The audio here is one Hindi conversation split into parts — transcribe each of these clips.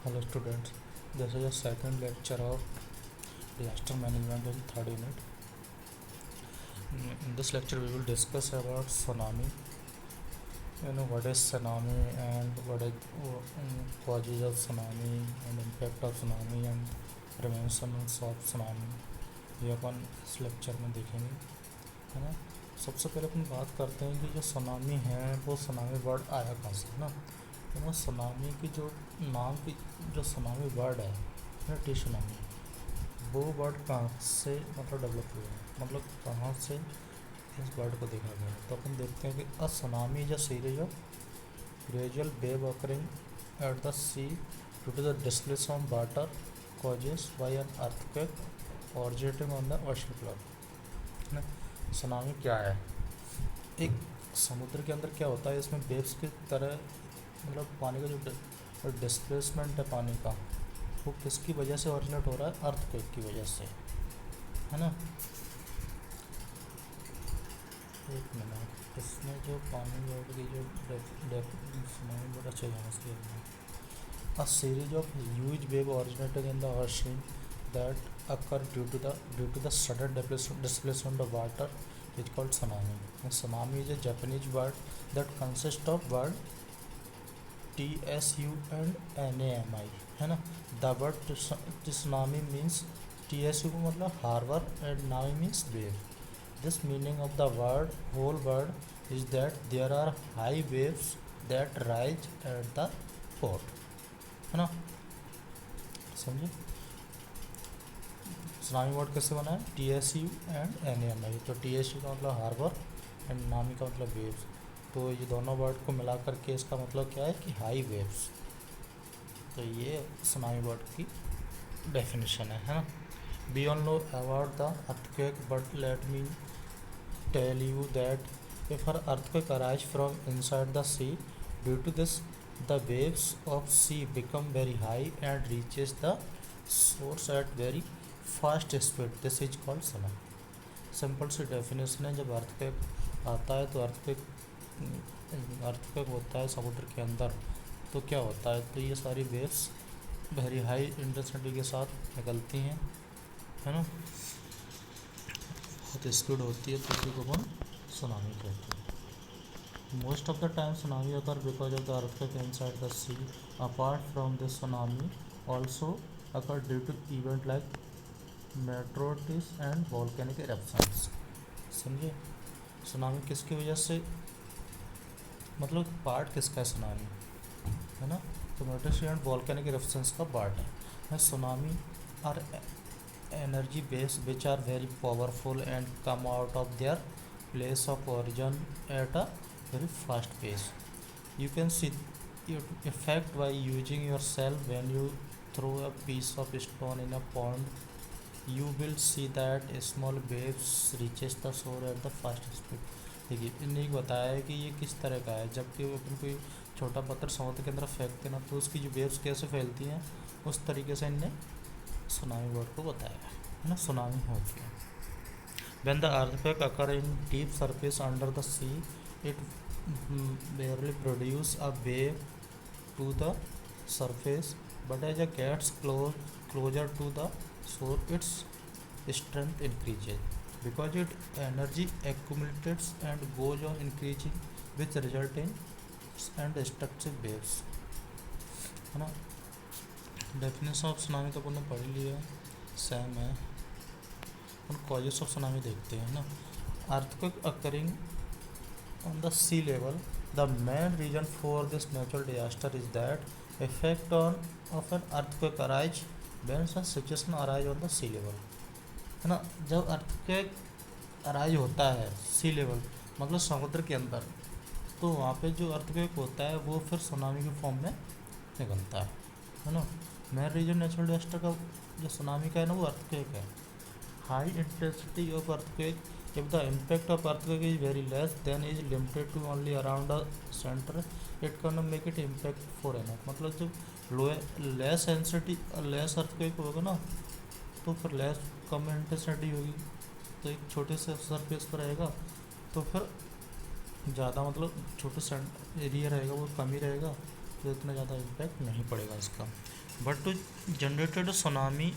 Hello students, this is the second lecture of disaster management in third unit. In this lecture we will discuss about tsunami. You know what is tsunami and what is causes of tsunami and impact of tsunami and prevention of tsunami. ये अपन इस लेक्चर में देखेंगे, है ना। सबसे पहले अपन बात करते हैं कि जो सुनामी है वो सुनामी वर्ड आया कहाँ से, है ना। तो ना सुनामी की जो नाम की जो सुनामी वर्ड है टी सुनामी, वो वर्ड कहाँ से मतलब डेवलप हुआ है, मतलब कहाँ से इस वर्ड को देखा गया है। तो अपन देखते हैं कि अ tsunami is a series of gradual wave occurring at the sea due to the displacement of water caused by an earthquake originating on the ocean floor, है ना। सुनामी क्या है? एक समुद्र के अंदर क्या होता है, इसमें वेव्स की तरह मतलब पानी का जो डिस्प्लेसमेंट है पानी का, वो किसकी वजह से ओरिजिनेट हो रहा है? अर्थक्वेक की वजह से, है ना। एक मिनट, इसमें जो पानी वर्ड की जो सुनामी बड़ा अच्छा यहाँ से a series of huge wave originated in the ocean that occur due to the sudden displacement of water is called tsunami. Tsunami is a Japanese word that consists of word TSU and NAMI, है ना. The word tsunami means TSU को मतलब harbour and nami means wave. This meaning of the word whole word is that there are high waves that rise at the port, है ना. समझे सुनामी वर्ड कैसे बना है? TSU and NAMI. तो TSU का मतलब हार्बर एंड नामी का मतलब वेव्स. तो ये दोनों वर्ड को मिला करके इसका मतलब क्या है कि हाई वेव्स. तो ये सुनामी वर्ड की डेफिनेशन है ना. We all know about the earthquake but let me tell you that if a earthquake arise from inside the sea due to this the waves of sea become very high and reaches the source at very fast speed. This is called tsunami. Simple सी डेफिनेशन है. जब अर्थक्वेक आता है तो अर्थक्वेक होता है समुद्र के अंदर, तो क्या होता है? तो ये सारी वेव्स वेरी हाई इंटेंसिटी के साथ निकलती हैं, है ना, बहुत स्पीड होती है, तो इसी को अपन सुनामी कहते हैं. Most of the time tsunami occur because of the earthquake inside the sea. Apart from this tsunami also occur due to event like meteorites and volcanic eruptions. समझे सुनामी किसकी वजह से, मतलब पार्ट किसका है सुनामी, है ना. तो मेट्रोटिस एंड वॉल्केनिक इरप्शंस का पार्ट है. Tsunami are energy base which are very powerful and come out of their place of origin at a very fast pace. You can see effect by using your self when you throw a piece of stone in a pond. You will see that small waves reaches the shore at the fast speed. देखिए इन्हें बताया है कि ये किस तरह का है. जबकि अपन कोई छोटा पत्थर समुद्र के अंदर फेंकते ना, तो उसकी जो वेव्स कैसे फैलती हैं, उस तरीके से इनने सुनामी वर्ड को बताया है ना. सुनामी होती है when the earthquake occur in deep surface under the sea. It barely produce a wave to the surface, but as it gets closer to the shore its strength increases because its energy accumulates and goes on increasing, which result in and destructive waves, है ना. डेफिनेशन ऑफ सुनामी तो अपन ने पढ़ लिया, सेम है. और कॉजेस ऑफ सुनामी देखते हैं ना. Earthquake occurring on the sea level. The main reason for this natural disaster is that effect of an earthquake arise when such situation arise on the sea level, है ना. जब अर्थक्वेक अराइज होता है सी लेवल मतलब समुद्र के अंदर, तो वहाँ पे जो अर्थक्वेक होता है वो फिर सुनामी के फॉर्म में निकलता है ना. मेन रीजन नेचुरल डिजास्टर का जो सुनामी का है ना, वो अर्थक्वेक है. High intensity of earthquake. If the impact of earthquake is very less, then is limited to only around the center, it cannot make it impact for enough. मतलब जब लो लेस डेंसिटी लेस अर्थक्वेक होगा ना, तो फिर लेस कम इंटेंसिटी होगी, तो एक छोटे से सरफेस पर रहेगा, तो फिर ज़्यादा मतलब छोटे एरिया रहेगा वो कम ही रहेगा, तो इतना ज़्यादा इम्पैक्ट नहीं पड़ेगा इसका। But to generated tsunami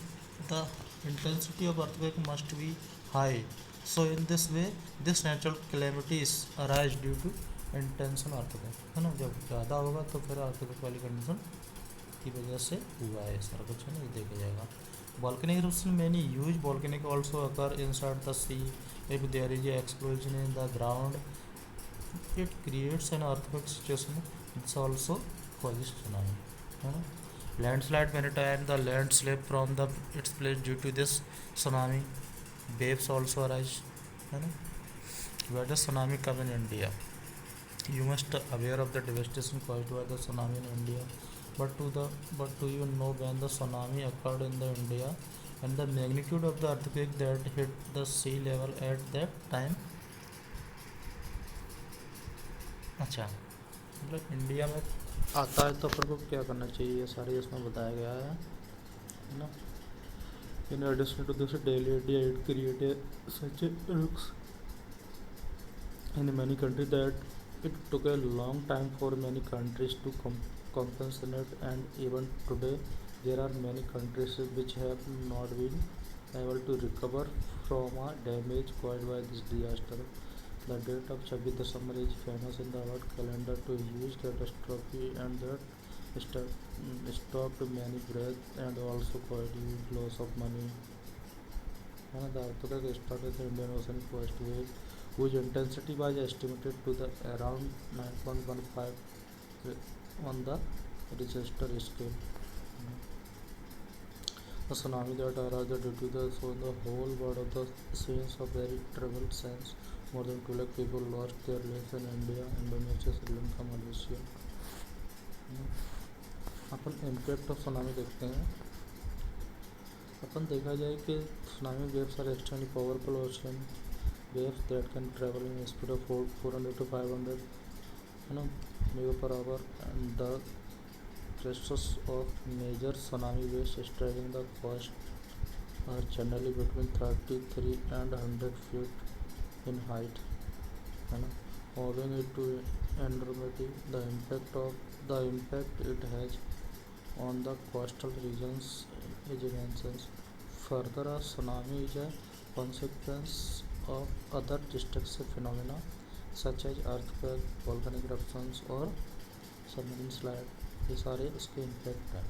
the intensity of earthquake must be high, so in this way this natural calamities arise due to intention earthquake, है ना। जब ज़्यादा होगा तो फिर अर्थक्वेक वाली कंडीशन की वजह से हुआ है सारा कुछ, है ना, ये देखा जाएगा। Volcanic eruption many huge volcanic also occur inside the sea if there is explosion in the ground it creates an earthquake situation, it's also causes tsunami, है ना। Landslide many time the land slip from the its place due to this tsunami waves also arise, है ना। Where the tsunami come in India, you must aware of the devastation caused by the tsunami in India, but do you know when the tsunami occurred in the India and the magnitude of the earthquake that hit the sea level at that time? अच्छा, मतलब इंडिया में आता है तो अपन को क्या करना चाहिए, ये सारे इसमें बताया गया है ना। In addition to this, daily it created such a risks in many countries that it took a long time for many countries to compensate, and even today there are many countries which have not been able to recover from a damage caused by this disaster. The date of 26 December is famous in the world calendar to huge catastrophe, and that stopped many breaths and also caused huge loss of money. The earthquake started the Indian Ocean first wave, whose intensity was estimated to the around 9.15 on the Richter scale. The tsunami that arose due to the so the whole world of the scenes of very troubled sense. More than 2 lakh people lost their lives in India, Indonesia, Sri Lanka, Malaysia. अपन इम्पैक्ट ऑफ सुनामी देखते हैं। अपन देखा जाए कि tsunami waves are extremely powerful ocean waves that can travel in a speed of 400 to 500, meter per hour, and the crests of major tsunami waves striking the coast are generally between 33 and 100 feet in height, owing it to enormity the impact it has on the coastal regions is immense. Further, a tsunami is a consequence of other destructive phenomena such as earthquake, volcanic eruptions और submarine, ये सारे उसके इम्पैक्ट हैं।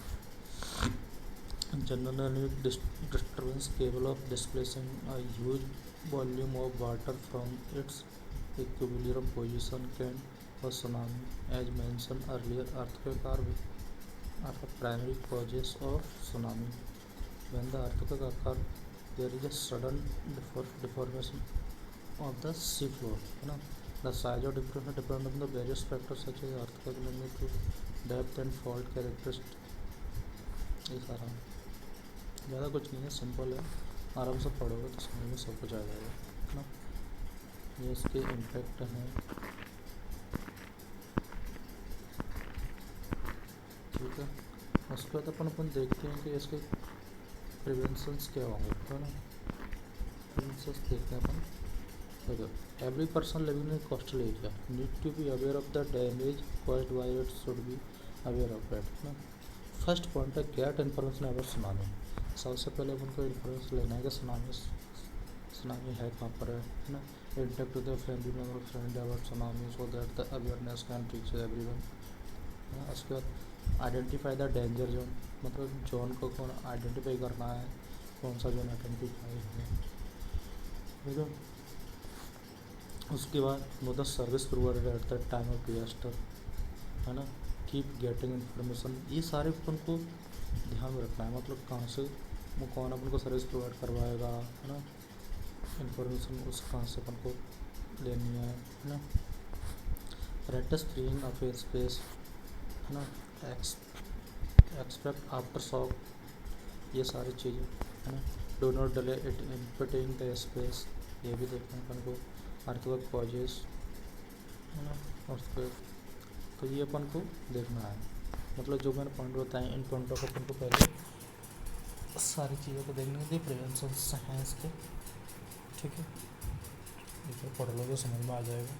Generally, disturbance capable of displacing a huge volume of water from its equilibrium position can cause tsunami. As mentioned earlier, earthquakes are the primary causes of tsunami. When the earthquake occurs, there is a sudden deformation of the sea floor. The size of deformation depends on the various factors such as earthquake magnitude, depth and fault characteristics. ये सारा ज़्यादा कुछ नहीं है, सिंपल है, आराम से पढ़ोगे तो समझ में सब कुछ आ जाएगा, है ना। ये इसके इम्पैक्ट हैं, ठीक है। उसके बाद अपन देखते हैं कि इसके प्रिवेंशंस क्या होंगे, है ना। प्रिवेंशंस देखते हैं अपन। देखो, every person living in coastal area need to be aware of the damage caused by it, should be aware of it, है ना। फर्स्ट पॉइंट है गेट इन्फॉर्मेशन अबाउट सुनामी। सबसे पहले अपन को इन्फॉर्मेशन लेना है कि सुनामी है कहाँ पर है ना। Interact to the family member friend about tsunami so that the awareness can reach everyone. उसके बाद आइडेंटिफाई द डेंजर जोन, मतलब जोन को कौन आइडेंटिफाई करना है, कौन सा जोन आइडेंटिफाई है, ठीक है। उसके बाद know the service provided at the time of disaster, है ना। कीप गेटिंग इन्फॉर्मेशन, ये सारे अपन को ध्यान में रखना है, मतलब कहाँ से वो कौन अपन को सर्विस प्रोवाइड करवाएगा, है ना। इन्फॉर्मेशन उस कहाँ से अपन को लेनी है ना। Rates freeing of air space, है ना। एक्सपेक्ट आफ्टर शॉक, ये सारी चीज़ें, है ना। Do not delay it impeding the space, ये भी देखना है अपन को। अर्थक्वेक कॉजेस, है ना, अर्थक्वेक, तो ये अपन को देखना है। मतलब जो मैंने पॉइंट बताए, इन पॉइंटों को अपन को पहले सारी चीज़ों को देखने के लिए प्रिवेंशन हैं इसके, ठीक है। ये पढ़ लोगे समझ में आ जाएगा।